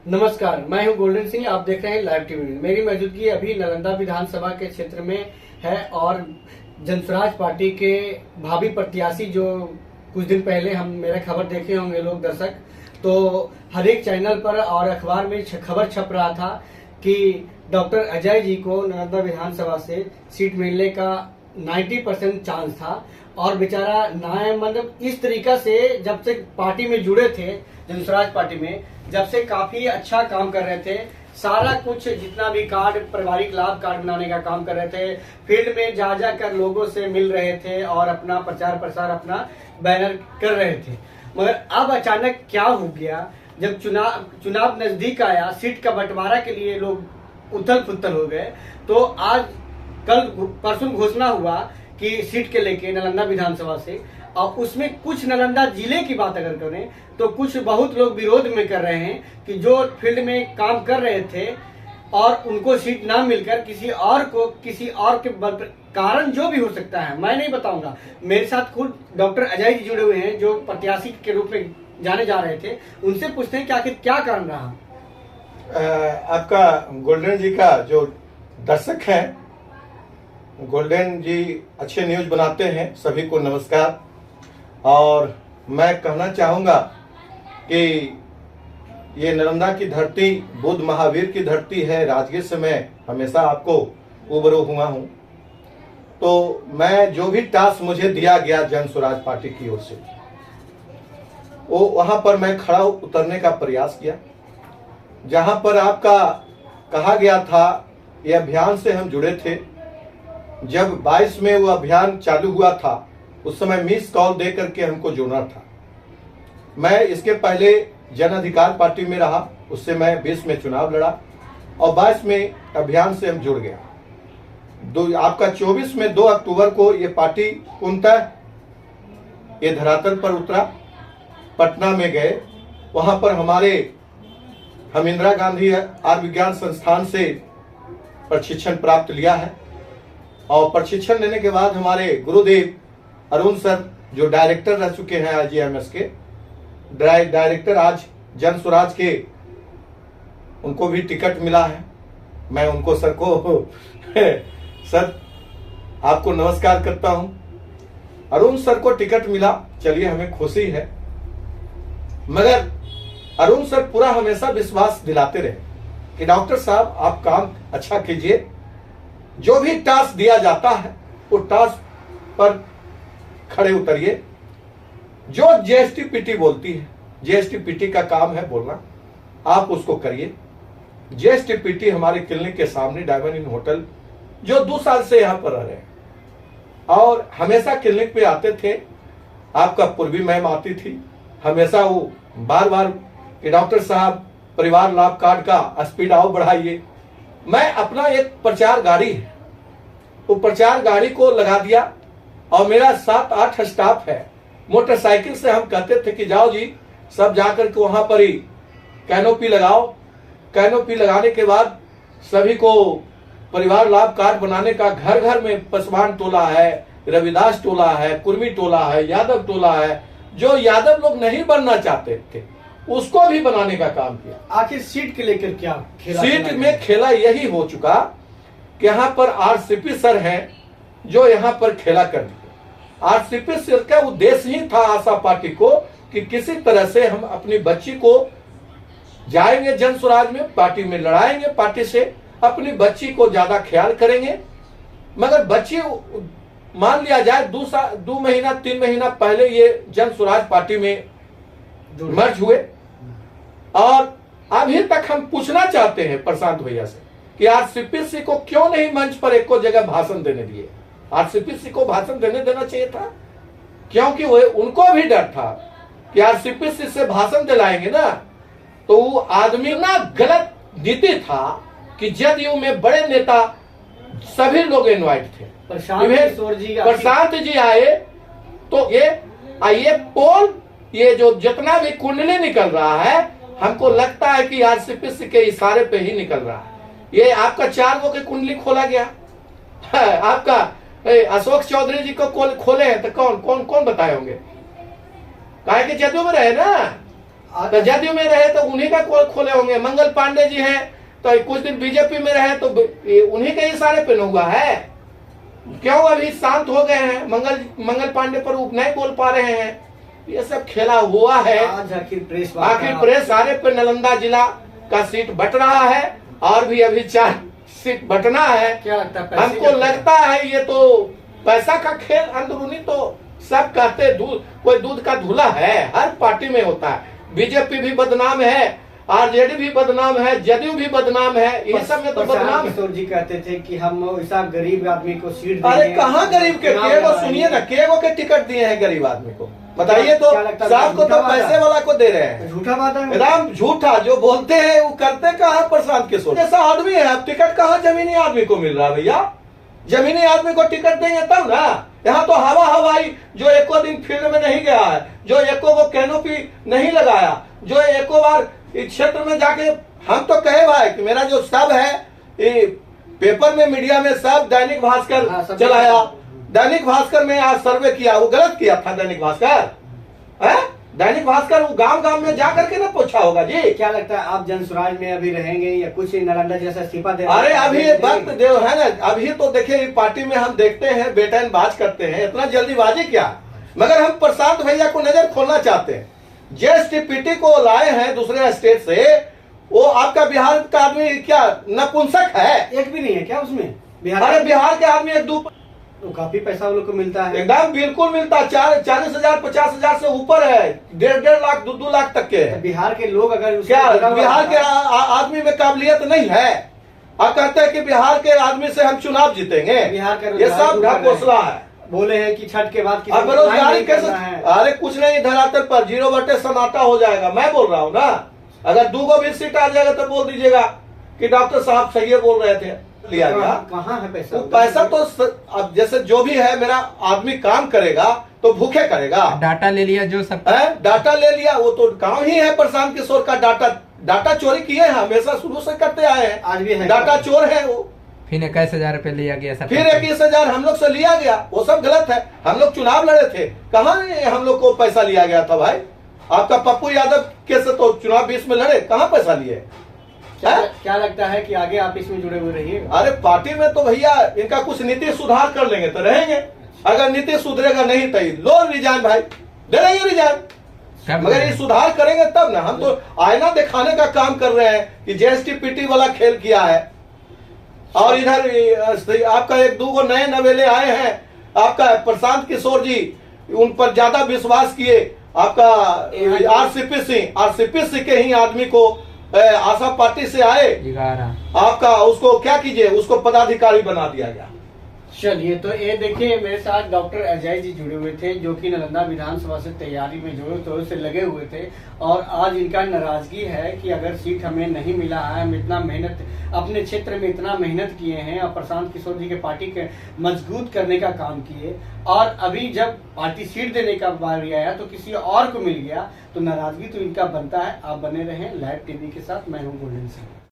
नमस्कार, मैं हूं गोल्डन सिंह। आप देख रहे हैं लाइव टीवी। मेरी मौजूदगी अभी नालंदा विधानसभा के क्षेत्र में है और जनसुराज पार्टी के भावी प्रत्याशी जो कुछ दिन पहले हम मेरा खबर देखे होंगे लोग दर्शक, तो हर एक चैनल पर और अखबार में खबर छप रहा था कि डॉक्टर अजय जी को नालंदा विधानसभा से सीट मिलने का 90% चांस था। और बेचारा मतलब इस तरीका से जब से पार्टी में जुड़े थे, जनसुराज पार्टी में जब से काफी अच्छा काम कर रहे थे। सारा कुछ जितना भी कार्ड, पारिवारिक लाभ कार्ड बनाने का काम कर रहे थे, फील्ड में जा जाकर लोगों से मिल रहे थे और अपना प्रचार प्रसार, अपना बैनर कर रहे थे। मगर अब अचानक क्या हो गया, जब चुनाव नजदीक आया, सीट का बंटवारा के लिए लोग उथल पुथल हो गए। तो आज कल परसों घोषणा हुआ कि सीट के लेके नालंदा विधानसभा से, और उसमें कुछ नालंदा जिले की बात अगर करें तो कुछ बहुत लोग विरोध में कर रहे हैं कि जो फील्ड में काम कर रहे थे और उनको सीट ना मिलकर किसी और के कारण जो भी हो सकता है, मैं नहीं बताऊंगा। मेरे साथ खुद डॉक्टर अजय जी जुड़े हुए हैं जो प्रत्याशी के रूप में जाने जा रहे थे। उनसे पूछते हैं कि आखिर क्या कारण रहा। आपका गोल्डन जी का जो दर्शक है, गोल्डन जी अच्छे न्यूज बनाते हैं। सभी को नमस्कार। और मैं कहना चाहूंगा कि ये नालंदा की धरती बुद्ध महावीर की धरती है। राजगीर से मैं हमेशा आपको रूबरू हुआ हूं। तो मैं जो भी टास्क मुझे दिया गया जनसुराज पार्टी की ओर से, वो वहां पर मैं खड़ा उतरने का प्रयास किया। जहां पर आपका कहा गया था, ये अभियान से हम जुड़े थे। जब 22 में वो अभियान चालू हुआ था, उस समय मिस कॉल दे करके हमको जोड़ना था। मैं इसके पहले जन अधिकार पार्टी में रहा, उससे मैं 20 में चुनाव लड़ा और 22 में अभियान से हम जुड़ गया। आपका 24 में 2 अक्टूबर को ये पार्टी पूर्णतः ये धरातल पर उतरा। पटना में गए, वहां पर हम इंदिरा गांधी आयुर्विज्ञान संस्थान से प्रशिक्षण प्राप्त लिया है। और प्रशिक्षण लेने के बाद हमारे गुरुदेव अरुण सर, जो डायरेक्टर रह चुके हैं आईजीएमएस के डायरेक्टर, आज जनसुराज के, उनको भी टिकट मिला है। मैं उनको सर को सर आपको नमस्कार करता हूं। अरुण सर को टिकट मिला, चलिए हमें खुशी है। मगर अरुण सर पूरा हमेशा विश्वास दिलाते रहे कि डॉक्टर साहब आप काम अच्छा कीजिए, जो भी टास्क दिया जाता है वो टास्क पर खड़े उतरिए। जो जीएसटीपीटी बोलती है, जीएसटीपीटी का काम है बोलना, आप उसको करिए। जीएसटीपीटी हमारे क्लिनिक के सामने डायमंड इन होटल, जो 2 साल से यहां पर रह रहे हैं और हमेशा क्लिनिक पे आते थे। आपका पूर्वी मैम आती थी, हमेशा वो बार बार कि डॉक्टर साहब परिवार लाभ कार्ड का स्पीड आओ बढ़ाइए। मैं अपना एक प्रचार गाड़ी है, वो प्रचार गाड़ी को लगा दिया और मेरा 7-8 स्टाफ है। मोटरसाइकिल से हम कहते थे कि जाओ जी सब जाकर के वहां पर ही कैनोपी लगाओ। कैनोपी लगाने के बाद सभी को परिवार लाभ कार्ड बनाने का, घर घर में पासवान टोला है, रविदास टोला है, कुर्मी टोला है, यादव टोला है, जो यादव लोग नहीं बनना चाहते थे उसको भी बनाने का काम किया। आखिर सीट के लेकर क्या खेला? सीट में खेला यही हो चुका कि यहाँ पर आरसीपी सर हैं जो यहाँ पर खेला कर दिए। आरसीपी सर का उद्देश्य ही था आशा पार्टी को कि किसी तरह से हम अपनी बच्ची को जाएंगे जनसुराज में, पार्टी में लड़ाएंगे, पार्टी से अपनी बच्ची को ज्यादा ख्याल करेंगे। मगर बच्ची मान लिया जाए 2 महीना 3 महीना पहले ये जनसुराज पार्टी में मर्ज हुए। और अभी तक हम पूछना चाहते हैं प्रशांत भैया से कि आरसीपी को क्यों नहीं मंच पर एक जगह भाषण देने दिए। आरसीपी को भाषण देना चाहिए था, क्योंकि वो उनको भी डर था कि आरसीपी से भाषण दिलाएंगे ना तो वो आदमी ना गलत नीति था कि जदयू में बड़े नेता सभी लोग इनवाइट थे। प्रशांत जी आए तो ये पोल, ये जो जितना भी कुंडली निकल रहा है, हमको लगता है कि आरसीपी के इशारे पे ही निकल रहा है। ये आपका 4 गो की कुंडली खोला गया। आपका अशोक चौधरी जी को खोले हैं तो कौन बताए होंगे? काहे कि जदयू में रहे ना। तो जदयू में रहे तो उन्हीं का खोले होंगे। मंगल पांडे जी हैं तो कुछ दिन बीजेपी में रहे तो उन्हीं के इशारे पे न हुआ है। क्यों अभी शांत हो गए हैं? मंगल पांडे पर नहीं बोल पा रहे हैं। ये सब खेला हुआ है। आज आखिर प्रेस सारे पे नालंदा जिला का सीट बट रहा है और भी अभी 4 सीट बटना है। क्या लगता है? हमको लगता है ये तो पैसा का खेल। अंदरूनी तो सब कहते कोई दूध का धुला है, हर पार्टी में होता है। बीजेपी भी बदनाम है, आरजेडी भी बदनाम है, जदयू भी बदनाम है। ये सब में तो बदनाम। किशोर जी कहते थे कि हम ऐसा गरीब आदमी को सीट देंगे। अरे कहाँ गरीब के सुनिए ना, केगो के टिकट दिए हैं गरीब आदमी को? बताइए तो। साहब को तो पैसे वाला को दे रहे हैं। झूठा बात है, एकदम झूठा। जो बोलते हैं वो करते कहाँ? प्रशांत किशोर जैसा आदमी है। अब टिकट कहाँ जमीनी आदमी को मिल रहा है भैया? जमीनी आदमी को टिकट देंगे तब ना। यहाँ तो हवाई जो एको दिन फील्ड में नहीं गया है, जो एको को कैनोपी नहीं लगाया, जो एको बार इस क्षेत्र में जाके, हम तो कहे भाई कि मेरा जो सब है पेपर में मीडिया में सब दैनिक भास्कर चलाया। दैनिक भास्कर में आज सर्वे किया, वो गलत किया था दैनिक भास्कर है? दैनिक भास्कर वो गांव में जाकर के ना पूछा होगा जी। क्या लगता है आप जनसुराज में अभी रहेंगे या कुछ नालंदा जैसा इस्तीफा दे? अरे अभी वक्त जो है ना, अभी तो देखिए पार्टी में हम देखते हैं बेटन बाज करते हैं, इतना जल्दीबाजी क्या? मगर हम प्रशांत भैया को नजर खोलना चाहते हैं। जेएसटीपीटी को लाए हैं दूसरे स्टेट से, वो आपका बिहार का आदमी क्या नपुंसक है? एक भी नहीं है क्या उसमें? अरे बिहार के आदमी एक दो तो काफी पैसा उन लोग को मिलता है। एकदम बिल्कुल मिलता है। 40,000 50,000 से ऊपर है, 1.5 लाख 2 लाख तक के। तो बिहार के लोग अगर क्या बिहार के आदमी में काबिलियत नहीं है? और कहते हैं कि बिहार के आदमी से हम चुनाव जीतेंगे। बिहार का ये सब ढकोसला है। बोले हैं कि छठ के बाद बेरोजगारी कैसे? अरे कुछ नहीं, धरातल पर 0 सन्नाटा हो जाएगा। मैं बोल रहा हूँ ना, अगर 2 भी सीट आ जाएगा तो बोल दीजिएगा कि डॉक्टर साहब सही बोल रहे थे, लिया गया। कहाँ है पैसा? पैसा तो अब जैसे जो भी है, मेरा आदमी काम करेगा तो भूखे करेगा। डाटा ले लिया जो सब है, डाटा ले लिया, वो तो काम ही है प्रशांत किशोर का। डाटा चोरी किए हैं, हमेशा शुरू से करते आए हैं। आज भी है डाटा चोर है वो। फिर 21,000 रुपए लिया गया सब। फिर 21,000 हम लोग से लिया गया, वो सब गलत है। हम लोग चुनाव लड़े थे, कहाँ हम लोग को पैसा लिया गया था भाई? आपका पप्पू यादव कैसे तो चुनाव 20 में लड़े, कहाँ पैसा लिए? क्या लगता है कि आगे आप इसमें जुड़े हुए रहिएगा? अरे पार्टी में तो भैया इनका कुछ नीति सुधार कर लेंगे तो रहेंगे। अगर नीति सुधरेगा नहीं तो लो रिजाइन भाई, दे देंगे रिजाइन। मगर ये सुधार करेंगे तब ना। हम तो आईना दिखाने का काम कर रहे हैं कि जेएसटीपीटी वाला खेल किया है। और इधर आपका 1-2 नए नवेले आए हैं, आपका प्रशांत किशोर जी उन पर ज्यादा विश्वास किए। आपका आरसीपी सिंह के ही आदमी को आशा पार्टी से आए, आपका उसको क्या कीजिए, उसको पदाधिकारी बना दिया गया। चलिए, तो ये देखिए मेरे साथ डॉक्टर अजय जी जुड़े हुए थे, जो कि नालंदा विधानसभा से तैयारी में जोरों तोरों से लगे हुए थे। और आज इनका नाराजगी है कि अगर सीट हमें नहीं मिला है, हम इतना मेहनत अपने क्षेत्र में इतना मेहनत किए हैं और प्रशांत किशोर जी के पार्टी के मजबूत करने का काम किए, और अभी जब पार्टी सीट देने का बारी आया तो किसी और को मिल गया, तो नाराजगी तो इनका बनता है। आप बने रहें लाइव टीवी के साथ। मैं हूँ गोल्डन सिंह।